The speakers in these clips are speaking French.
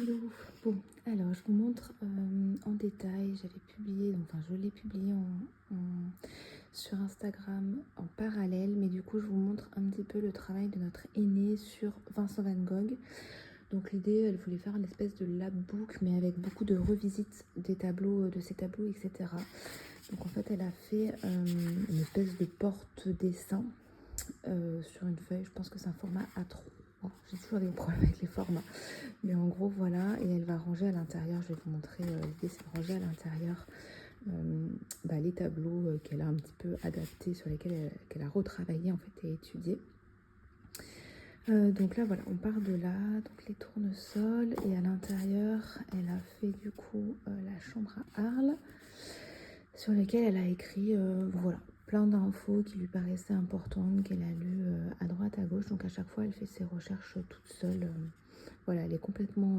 hello. Bon, alors je vous montre en détail, je l'ai publié sur Instagram en parallèle, mais du coup je vous montre un petit peu le travail de notre aîné sur Vincent Van Gogh. Donc l'idée, elle voulait faire une espèce de lab book, mais avec beaucoup de revisites des tableaux, de ses tableaux, etc. Donc en fait, elle a fait une espèce de porte-dessin sur une feuille. Je pense que c'est un format A3. Bon, j'ai toujours des problèmes avec les formats. Mais en gros, voilà. Et elle va ranger à l'intérieur. Je vais vous montrer. L'idée, c'est de ranger à l'intérieur les tableaux qu'elle a un petit peu adaptés, sur lesquels qu'elle a retravaillé en fait et étudié. Donc là, voilà, on part de là. Donc les tournesols. Et à l'intérieur, elle a fait du coup la chambre à Arles, sur lesquelles elle a écrit, voilà, plein d'infos qui lui paraissaient importantes, qu'elle a lues à droite, à gauche. Donc à chaque fois, elle fait ses recherches toute seule. Voilà, elle est complètement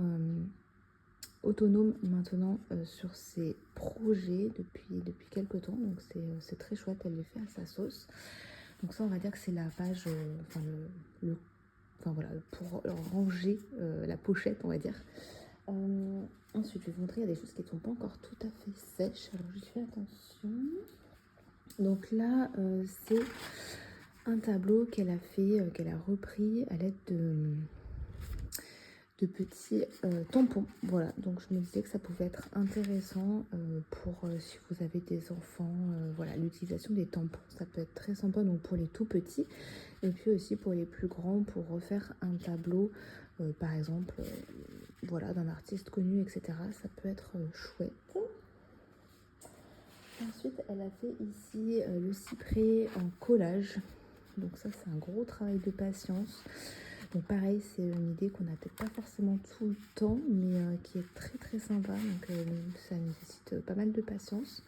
autonome maintenant sur ses projets depuis quelques temps. Donc c'est très chouette, elle les fait à sa sauce. Donc ça, on va dire que c'est la page, enfin voilà, pour ranger la pochette, on va dire. Ensuite, je vais vous montrer, il y a des choses qui ne sont pas encore tout à fait sèches. Alors, je fais attention. Donc là, c'est un tableau qu'elle a fait, qu'elle a repris à l'aide de petits tampons. Voilà, donc je me disais que ça pouvait être intéressant pour si vous avez des enfants. Voilà, l'utilisation des tampons, ça peut être très sympa, donc pour les tout petits. Et puis aussi pour les plus grands, pour refaire un tableau, par exemple, voilà, d'un artiste connu, etc. Ça peut être chouette. Ensuite, elle a fait ici le cyprès en collage. Donc ça, c'est un gros travail de patience. Donc pareil, c'est une idée qu'on n'a peut-être pas forcément tout le temps, mais qui est très très sympa. Donc ça nécessite pas mal de patience.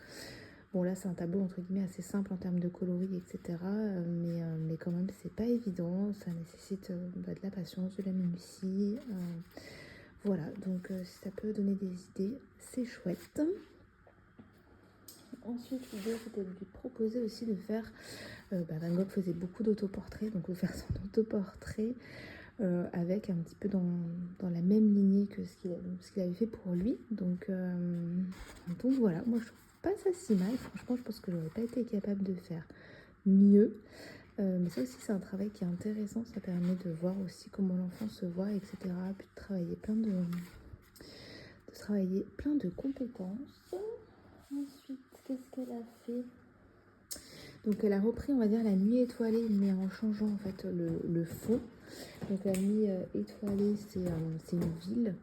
Bon là, c'est un tableau entre guillemets assez simple en termes de coloris, etc. Mais quand même, c'est pas évident. Ça nécessite de la patience, de la minutie. Voilà, donc si ça peut donner des idées, c'est chouette. Ensuite, l'idée c'était de lui proposer aussi de faire, Van Gogh faisait beaucoup d'autoportraits, donc de faire son autoportrait avec un petit peu dans la même lignée que ce qu'il avait fait pour lui. Donc voilà, moi je trouve pas ça si mal. Franchement, je pense que j'aurais pas été capable de faire mieux. Mais ça aussi, c'est un travail qui est intéressant. Ça permet de voir aussi comment l'enfant se voit, etc. Puis de travailler plein de compétences. Ensuite, qu'est-ce qu'elle a fait? Donc elle a repris, on va dire, la nuit étoilée, mais en changeant en fait le fond. Donc la nuit étoilée, c'est une ville.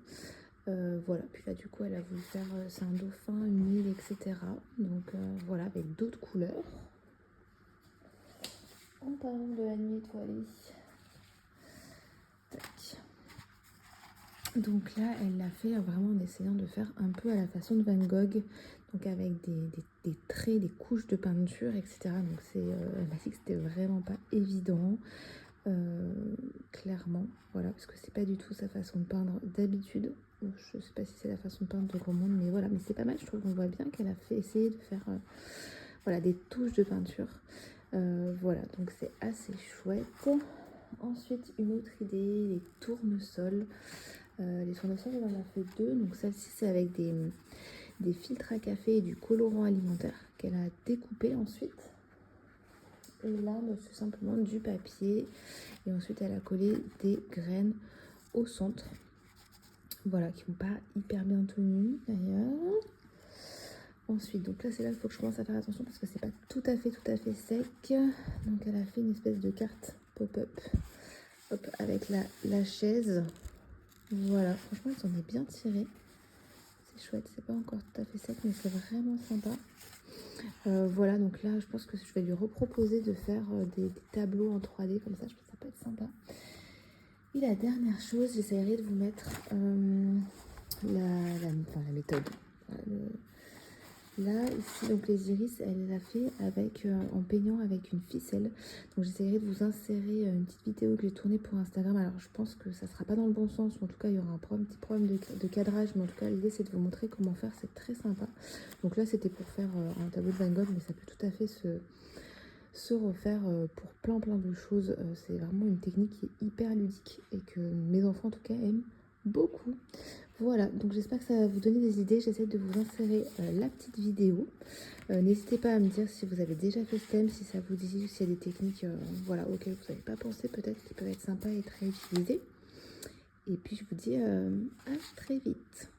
Voilà, puis là du coup elle a voulu faire, c'est un dauphin, une île, etc. Donc voilà, avec d'autres couleurs. En parlant de la nuit étoilée, tac. Donc là, elle l'a fait vraiment en essayant de faire un peu à la façon de Van Gogh, donc avec des traits, des couches de peinture, etc. Donc elle m'a dit que c'était vraiment pas évident, clairement, voilà, parce que c'est pas du tout sa façon de peindre d'habitude. Je sais pas si c'est la façon de peindre de grand monde, mais voilà, mais c'est pas mal. Je trouve qu'on voit bien qu'elle a fait essayer de faire, voilà, des touches de peinture. Voilà, donc c'est assez chouette. Ensuite, une autre idée, les tournesols. Les tournesols, elle en a fait deux. Donc celle-ci, c'est avec des filtres à café et du colorant alimentaire qu'elle a découpé ensuite. Et là, c'est simplement du papier. Et ensuite, elle a collé des graines au centre. Voilà, qui ne sont pas hyper bien tenues d'ailleurs. Ensuite, donc là, c'est là qu'il faut que je commence à faire attention parce que c'est pas tout à fait sec. Donc elle a fait une espèce de carte pop-up. Hop, avec la chaise. Voilà, franchement, elle s'en est bien tirée. C'est chouette, c'est pas encore tout à fait sec, mais c'est vraiment sympa. Voilà, donc là, je pense que je vais lui reproposer de faire des tableaux en 3D, comme ça, je pense que ça peut être sympa. Et la dernière chose, j'essaierai de vous mettre la méthode. Là, ici, donc les iris, elle les a fait avec, en peignant avec une ficelle. Donc j'essaierai de vous insérer une petite vidéo que j'ai tournée pour Instagram. Alors je pense que ça sera pas dans le bon sens, ou en tout cas il y aura un petit problème de cadrage, mais en tout cas l'idée c'est de vous montrer comment faire, c'est très sympa. Donc là c'était pour faire un tableau de Van Gogh, mais ça peut tout à fait se refaire pour plein de choses. C'est vraiment une technique qui est hyper ludique et que mes enfants en tout cas aiment beaucoup. Voilà, donc j'espère que ça va vous donner des idées. J'essaie de vous insérer la petite vidéo. N'hésitez pas à me dire si vous avez déjà fait ce thème, si ça vous dit, s'il y a des techniques voilà, auxquelles vous n'avez pas pensé, peut-être qui peuvent être sympas et très utilisées. Et puis je vous dis à très vite.